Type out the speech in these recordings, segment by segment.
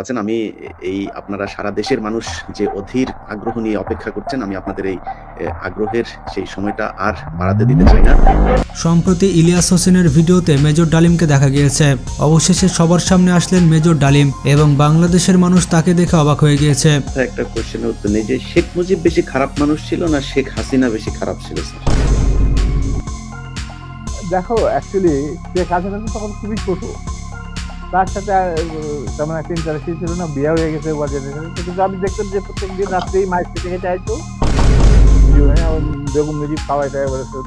আছেন। আমি এই আপনারা সারা দেশের মানুষ যে অধীর আগ্রহ নিয়ে অপেক্ষা করছেন, আমি আপনাদের এই আগ্রহের সেই সময়টা আর বাড়াতে দিতে চাই না। সম্প্রতি ইলিয়াস হোসেনের ভিডিওতে মেজর ডালিমকে দেখা গিয়েছে। অবশেষে সবার সামনে আসলেন মেজর ডালিম এবং বাংলাদেশের মানুষ তাকে দেখে অবাক হয়ে গিয়েছে। একটা কোশ্চেনের উত্তর নেই যে শেখ মুজিব বেশি খারাপ মানুষ ছিল না শেখ হাসিনা বেশি খারাপ ছিল স্যার? দেখো, অ্যাকচুয়ালি শেখ হাসিনা তো তখন খুবই ছোট, তার সাথে তেমন একটা ইন্টারেস্ট ছিল না, বিয়ে হয়ে গেছে কিন্তু আমি দেখতাম যে প্রত্যেকদিন রাত্রেই মাইক খেতে খেতে আইতো, বেগম মুজিব খাওয়াই টাই বলেছে।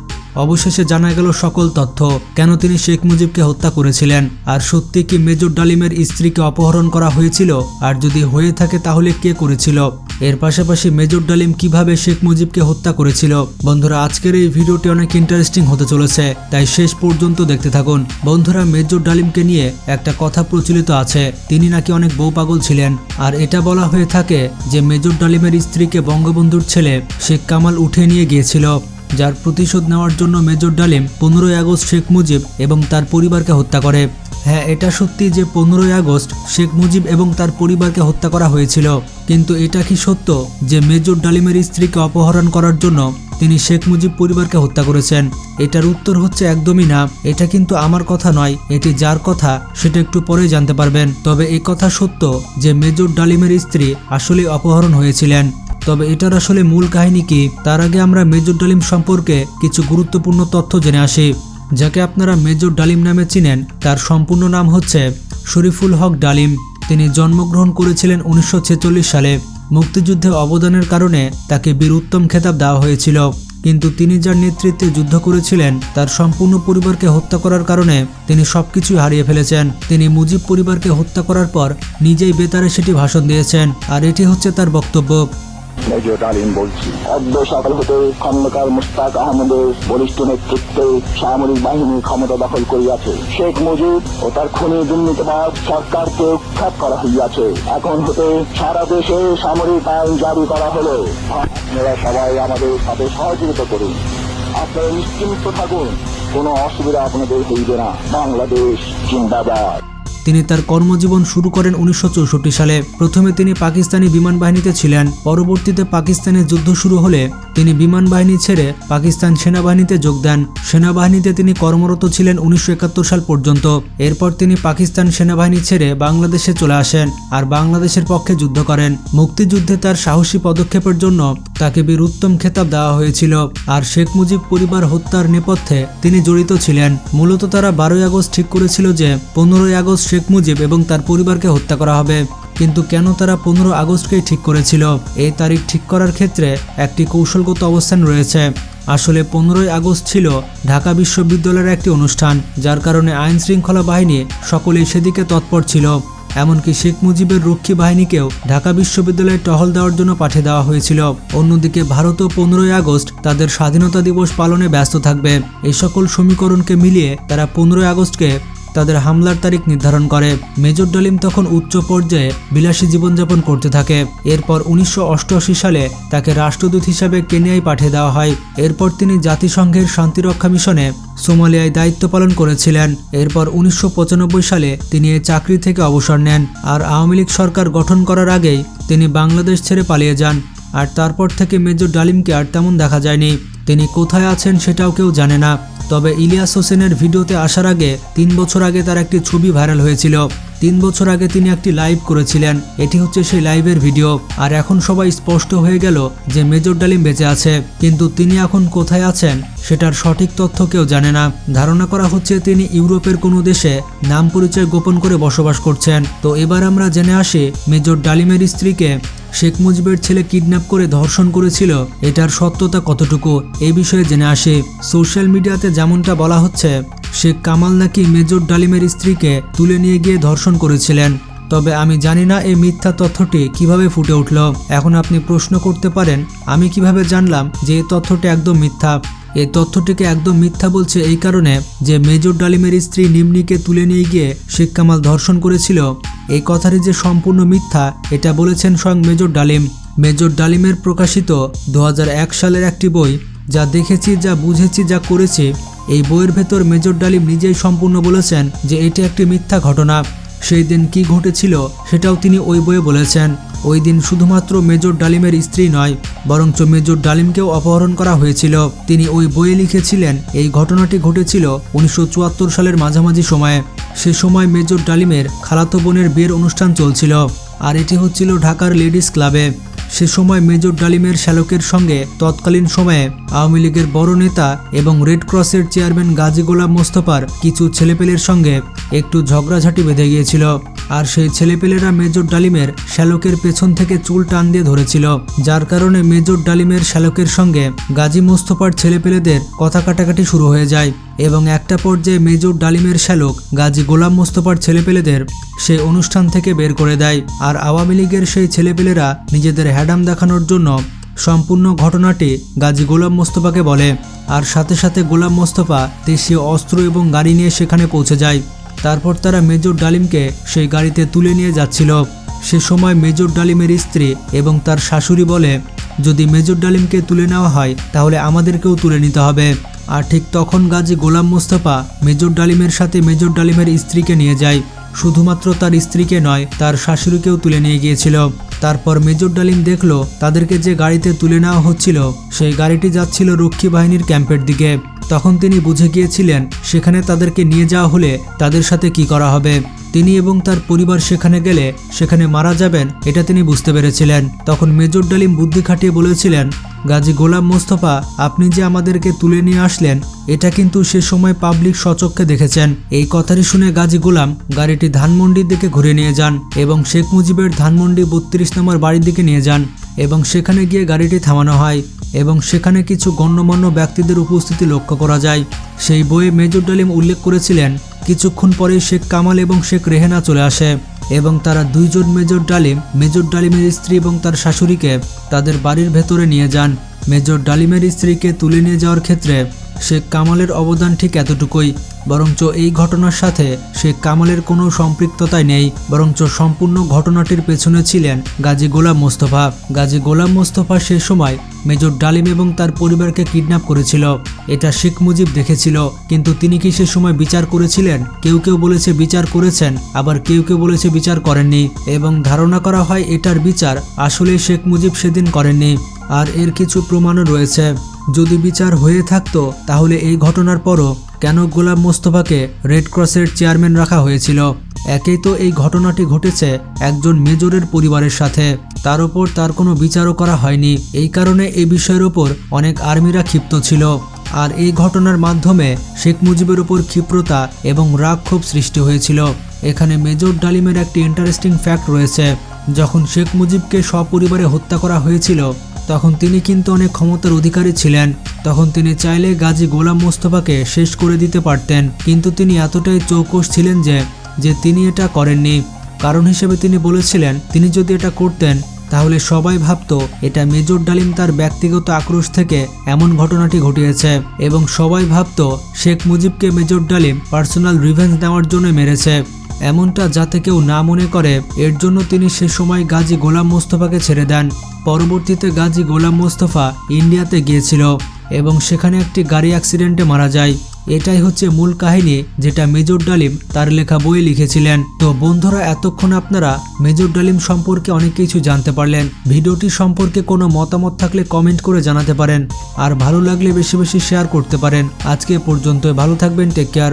অবশেষে জানা গেল সকল তথ্য, কেন তিনি শেখ মুজিবকে হত্যা করেছিলেন। আর সত্যি কি মেজর ডালিমের স্ত্রীকে অপহরণ করা হয়েছিল, আর যদি হয়ে থাকে তাহলে কে করেছিল। এর পাশাপাশি মেজর ডালিম কিভাবে শেখ মুজিবকে হত্যা করেছিল। বন্ধুরা, আজকের এই ভিডিওটি অনেক ইন্টারেস্টিং হতে চলেছে, তাই শেষ পর্যন্ত দেখতে থাকুন। বন্ধুরা, মেজর ডালিমকে নিয়ে একটা কথা প্রচলিত আছে, তিনি নাকি অনেক বউ পাগল ছিলেন। আর এটা বলা হয়ে থাকে যে মেজর ডালিমের স্ত্রীকে বঙ্গবন্ধুর ছেলে শেখ কামাল উঠে নিয়ে গিয়েছিল, যার প্রতিশোধ নেওয়ার জন্য মেজর ডালিম 15ই আগস্ট শেখ মুজিব এবং তার পরিবারকে হত্যা করে। হ্যাঁ, এটা সত্যি যে 15ই আগস্ট শেখ মুজিব এবং তার পরিবারকে হত্যা করা হয়েছিল, কিন্তু এটা কি সত্য যে মেজর ডালিমের স্ত্রীকে অপহরণ করার জন্য তিনি শেখ মুজিব পরিবারকে হত্যা করেছেন? এটার উত্তর হচ্ছে একদমই না। এটা কিন্তু আমার কথা নয়, এটি যার কথা সেটা একটু পরেই জানতে পারবেন। তবে এই কথা সত্য যে মেজর ডালিমের স্ত্রী আসলে অপহরণ হয়েছিলেন। তবে এটার আসলে মূল কাহিনী কি, তার আগে আমরা মেজর ডালিম সম্পর্কে কিছু গুরুত্বপূর্ণ তথ্য জেনে আসি। যাকে আপনারা মেজর ডালিম নামে চিনেন, তার সম্পূর্ণ নাম হচ্ছে শরীফুল হক ডালিম। তিনি জন্মগ্রহণ করেছিলেন 1946 সালে। মুক্তিযুদ্ধে অবদানের কারণে তাকে বীর উত্তম খেতাব দেওয়া হয়েছিল, কিন্তু তিনি যার নেতৃত্বে যুদ্ধ করেছিলেন তার সম্পূর্ণ পরিবারকে হত্যা করার কারণে তিনি সবকিছুই হারিয়ে ফেলেছেন। তিনি মুজিব পরিবারকে হত্যা করার পর নিজেই বেতারে সেটি ভাষণ দিয়েছেন, আর এটি হচ্ছে তার বক্তব্য। মেজর ডালিম বলছি, অদ্য সকাল হতে খন্দকার মুশতাক আহমেদের বলিষ্ঠ নেতৃত্বে সামরিক বাহিনী ক্ষমতা দখল করিয়াছে। শেখ মুজিব ও তার খুনি দুর্নীতিবাদ সরকারকে উৎখাত করা হইয়াছে। এখন হতে সারা দেশে সামরিক আইন জারি করা হলো। আপনারা সবাই আমাদের সাথে সহযোগিতা করুন, আপনারা নিশ্চিন্ত থাকুন, কোনো অসুবিধা আপনাদের হইবে না। বাংলাদেশ জিন্দাবাদ। তিনি তার কর্মজীবন শুরু করেন 1964 সালে। প্রথমে তিনি পাকিস্তানি বিমান বাহিনীতে ছিলেন। পরবর্তীতে পাকিস্তানের যুদ্ধ শুরু হলে তিনি বিমান বাহিনী ছেড়ে পাকিস্তান সেনাবাহিনীতে যোগ দেন। সেনাবাহিনীতে তিনি কর্মরত ছিলেন 1971 সাল পর্যন্ত। এরপর তিনি পাকিস্তান সেনাবাহিনী ছেড়ে বাংলাদেশে চলে আসেন আর বাংলাদেশের পক্ষে যুদ্ধ করেন। মুক্তিযুদ্ধে তার সাহসী পদক্ষেপের জন্য তাকে বীর উত্তম খেতাব দেওয়া হয়েছিল। আর শেখ মুজিব পরিবার হত্যার নেপথ্যে তিনি জড়িত ছিলেন। মূলত তারা 12ই আগস্ট ঠিক করেছিল যে 15ই আগস্ট শেখ মুজিব এবং তার পরিবারকে হত্যা করা হবে। কিন্তু কেন তারা 15 আগস্টকেই ঠিক করেছিল? এই তারিখ ঠিক করার ক্ষেত্রে একটি কৌশলগত অবস্থান রয়েছে। আসলে 15ই আগস্ট ছিল ঢাকা বিশ্ববিদ্যালয়ের একটি অনুষ্ঠান, যার কারণে আইন শৃঙ্খলা বাহিনী সকলেই সেদিকে তৎপর ছিল। এমনকি শেখ মুজিবের রক্ষী বাহিনীকেও ঢাকা বিশ্ববিদ্যালয়ে টহল দেওয়ার জন্য পাঠিয়ে দেওয়া হয়েছিল। অন্যদিকে ভারতও 15ই আগস্ট তাদের স্বাধীনতা দিবস পালনে ব্যস্ত থাকবে। এই সকল সমীকরণকে মিলিয়ে তারা 15ই আগস্টকে তাদের হামলার তারিখ নির্ধারণ করে। মেজর ডালিম তখন উচ্চ পর্যায়ে বিলাসী জীবনযাপন করতে থাকে। এরপর 1988 সালে তাকে রাষ্ট্রদূত হিসাবে কেনিয়ায় পাঠিয়ে দেওয়া হয়। এরপর তিনি জাতিসংঘের শান্তিরক্ষা মিশনে সোমালিয়ায় দায়িত্ব পালন করেছিলেন। এরপর 1995 সালে তিনি এই চাকরি থেকে অবসর নেন। আর আওয়ামী লীগ সরকার গঠন করার আগেই তিনি বাংলাদেশ ছেড়ে পালিয়ে যান। আর তারপর থেকে মেজর ডালিমকে আর তেমন দেখা যায়নি। তিনি কোথায় আছেন সেটাও কেউ জানে না। তবে ইলিয়াস হোসেনের ভিডিওতে আসার আগে 3 বছর আগে তার একটি ছবি ভাইরাল হয়েছিল। 3 বছর আগে তিনি একটি লাইভ করেছিলেন। এটি হচ্ছে সেই লাইভের ভিডিও। আর এখন সবাই স্পষ্ট হয়ে গেল যে মেজর ডালিম বেঁচে আছে, কিন্তু তিনি এখন কোথায় আছেন সেটার সঠিক তথ্য কেউ জানে না। ধারণা করা হচ্ছে তিনি ইউরোপের কোনো দেশে নাম পরিচয় গোপন করে বসবাস করছেন। তো এবার আমরা জেনে আসি মেজর ডালিমের স্ত্রীকে শেখ মুজিবের ছেলে কিডন্যাপ করে ধর্ষণ করেছিল, এটার সত্যতা কতটুকু এই বিষয়ে জেনে আসি। সোশ্যাল মিডিয়াতে যেমনটা বলা হচ্ছে, শেখ কামাল নাকি মেজর ডালিমের স্ত্রীকে তুলে নিয়ে গিয়ে ধর্ষণ করেছিলেন। তবে আমি জানি না এই মিথ্যা তথ্যটি কিভাবে ফুটে উঠল। এখন আপনি প্রশ্ন করতে পারেন, আমি কিভাবে জানলাম যে এই তথ্যটি একদম মিথ্যা? এই তথ্যটিকে একদম মিথ্যা বলছে এই কারণে যে মেজর ডালিমের স্ত্রী নিম্নিকে তুলে নিয়ে গিয়ে শেখ কামাল ধর্ষণ করেছিল, এই কথাটি যে সম্পূর্ণ মিথ্যা এটা বলেছেন স্বয়ং মেজর ডালিম। মেজর ডালিমের প্রকাশিত 2001 সালের একটি বই, যা দেখেছি, যা বুঝেছি, যা করেছি, এই বইয়ের ভেতর মেজর ডালিম নিজেই সম্পূর্ণ বলেছেন যে এটি একটি মিথ্যা ঘটনা। সেই দিন কি ঘটেছিল সেটাও তিনি ওই বইয়ে বলেছেন। ওই দিন শুধুমাত্র মেজর ডালিমের স্ত্রী নয়, বরঞ্চ মেজর ডালিমকেও অপহরণ করা হয়েছিল। তিনি ওই বইয়ে লিখেছিলেন এই ঘটনাটি ঘটেছিল 1974 সালের মাঝামাঝি সময়ে। সে সময় মেজর ডালিমের খালাতো বোনের বিয়ের অনুষ্ঠান চলছিল, আর এটি হচ্ছিল ঢাকার লেডিস ক্লাবে। সে সময় মেজর ডালিমের শ্যালকের সঙ্গে তৎকালীন সময়ে আওয়ামী লীগের বড় নেতা এবং রেড ক্রসের চেয়ারম্যান গাজী গোলাম মোস্তফার কিছু ছেলেপেলের সঙ্গে একটু ঝগড়াঝাটি বেঁধে গিয়েছিল। আর সেই ছেলেপেলেরা মেজর ডালিমের শ্যালকের পেছন থেকে চুল টান দিয়ে ধরেছিল, যার কারণে মেজর ডালিমের শ্যালকের সঙ্গে গাজী মোস্তফার ছেলেপেলেদের কথা কাটাকাটি শুরু হয়ে যায় এবং একটা পর্যায়ে মেজর ডালিমের শ্যালক গাজী গোলাম মোস্তফার ছেলেপেলেদের সেই অনুষ্ঠান থেকে বের করে দেয়। আর আওয়ামী লীগের সেই ছেলেপেলেরা নিজেদের হ্যাডাম দেখানোর জন্য সম্পূর্ণ ঘটনাটি গাজী গোলাম মোস্তফাকে বলে। আর সাথে সাথে গোলাম মোস্তফা দেশীয় অস্ত্র এবং গাড়ি নিয়ে সেখানে পৌঁছে যায়। তারপর তারা মেজর ডালিমকে সেই গাড়িতে তুলে নিয়ে যাচ্ছিল। সে সময় মেজর ডালিমের স্ত্রী এবং তার শাশুড়ি বলে, যদি মেজর ডালিমকে তুলে নেওয়া হয় তাহলে আমাদেরকেও তুলে নিতে হবে। আর ঠিক তখন গাজী গোলাম মোস্তফা মেজর ডালিমের সাথে মেজর ডালিমের স্ত্রীকে নিয়ে যায়। শুধুমাত্র তার স্ত্রীকে নয়, তার শাশুড়িকেও তুলে নিয়ে গিয়েছিল। তারপর মেজর ডালিম দেখলো তাদেরকে যে গাড়িতে তুলে নেওয়া হচ্ছিল সেই গাড়িটি যাচ্ছিল রক্ষী বাহিনীর ক্যাম্পের দিকে। তখন তিনি বুঝে গিয়েছিলেন সেখানে তাদেরকে নিয়ে যাওয়া হলে তাদের সাথে কি করা হবে। তিনি এবং তার পরিবার সেখানে গেলে সেখানে মারা যাবেন, এটা তিনি বুঝতে পেরেছিলেন। তখন মেজর ডালিম বুদ্ধি খাটিয়ে বলেছিলেন, গাজী গোলাম মোস্তফা, আপনি যে আমাদেরকে তুলে নিয়ে আসলেন এটা কিন্তু সে সময় পাবলিক স্বচক্ষে দেখেছেন। এই কথাটি শুনে গাজী গোলাম গাড়িটি ধানমন্ডির দিকে ঘুরে নিয়ে যান এবং শেখ মুজিবের ধানমন্ডি 32 নম্বর বাড়ির দিকে নিয়ে যান এবং সেখানে গিয়ে গাড়িটি থামানো হয় এবং সেখানে কিছু গণ্যমান্য ব্যক্তিদের উপস্থিতি লক্ষ্য করা যায়। সেই বইয়ে মেজর ডালিম উল্লেখ করেছিলেন কিছুক্ষণ পরেই শেখ কামাল এবং শেখ রেহেনা চলে আসে এবং তারা দুইজন মেজর ডালিমের স্ত্রী এবং তার শাশুড়িকে তাদের বাড়ির ভেতরে নিয়ে যান। মেজর ডালিমের স্ত্রীকে তুলে নিয়ে যাওয়ার ক্ষেত্রে শেখ কামালের অবদান ঠিক এতটুকুই, বরঞ্চ এই ঘটনার সাথে শেখ কামালের কোনো সম্পৃক্ততাই নেই, বরঞ্চ সম্পূর্ণ ঘটনাটির পেছনে ছিলেন গাজী গোলাম মোস্তফা। গাজী গোলাম মোস্তফা সে সময় মেজর ডালিম এবং তার পরিবারকে কিডন্যাপ করেছিল। এটা শেখ মুজিব দেখেছিল, কিন্তু তিনি কি সে সময় বিচার করেছিলেন? কেউ কেউ বলেছে বিচার করেছেন, আবার কেউ কেউ বলেছে বিচার করেননি এবং ধারণা করা হয় এটার বিচার আসলে শেখ মুজিব সেদিন করেননি। আর এর কিছু প্রমাণও রয়েছে। যদি বিচার হয়ে থাকতো তাহলে এই ঘটনার পরও কেন গোলাম মোস্তফাকে রেড ক্রসের চেয়ারম্যান রাখা হয়েছিল? একেই তো এই ঘটনাটি ঘটেছে একজন মেজরের পরিবারের সাথে, তার উপর তার কোনো বিচারও করা হয়নি। এই কারণে এই বিষয়ের ওপর অনেক আর্মিরা ক্ষিপ্ত ছিল। আর এই ঘটনার মাধ্যমে শেখ মুজিবের উপর ক্ষিপ্রতা এবং রাগ ক্ষোভ সৃষ্টি হয়েছিল। এখানে মেজর ডালিমের একটি ইন্টারেস্টিং ফ্যাক্ট রয়েছে। যখন শেখ মুজিবকে সপরিবারে হত্যা করা হয়েছিল তখন তিনি কিন্তু অনেক ক্ষমতার অধিকারী ছিলেন। তখন তিনি চাইলে গাজী গোলাম মোস্তফাকে শেষ করে দিতে পারতেন, কিন্তু তিনি এতটাই চৌকস ছিলেন যে তিনি এটা করেননি। কারণ হিসেবে তিনি বলেছিলেন তিনি যদি এটা করতেন তাহলে সবাই ভাবতো এটা মেজর ডালিম তার ব্যক্তিগত আক্রোশ থেকে এমন ঘটনাটি ঘটিয়েছে এবং সবাই ভাবতো শেখ মুজিবকে মেজর ডালিম পার্সোনাল রিভেঞ্জ নেওয়ার জন্য মেরেছে, এমনটা যাতে কেউ না মনে করে। এর জন্য তিনি সে সময় গাজী গোলাম মোস্তফাকে ছেড়ে দেন। পরবর্তীতে গাজী গোলাম মোস্তফা ইন্ডিয়াতে গিয়েছিল এবং সেখানে একটি গাড়ি অ্যাক্সিডেন্টে মারা যায়। এটাই হচ্ছে মূল কাহিনী যেটা মেজর ডালিম তার লেখা বইয়ে লিখেছিলেন। তো বন্ধুরা, এতক্ষণ আপনারা মেজর ডালিম সম্পর্কে অনেক কিছু জানতে পারলেন। ভিডিওটি সম্পর্কে কোনো মতামত থাকলে কমেন্ট করে জানাতে পারেন, আর ভালো লাগলে বেশি বেশি শেয়ার করতে পারেন। আজকে পর্যন্ত ভালো থাকবেন, টেক কেয়ার।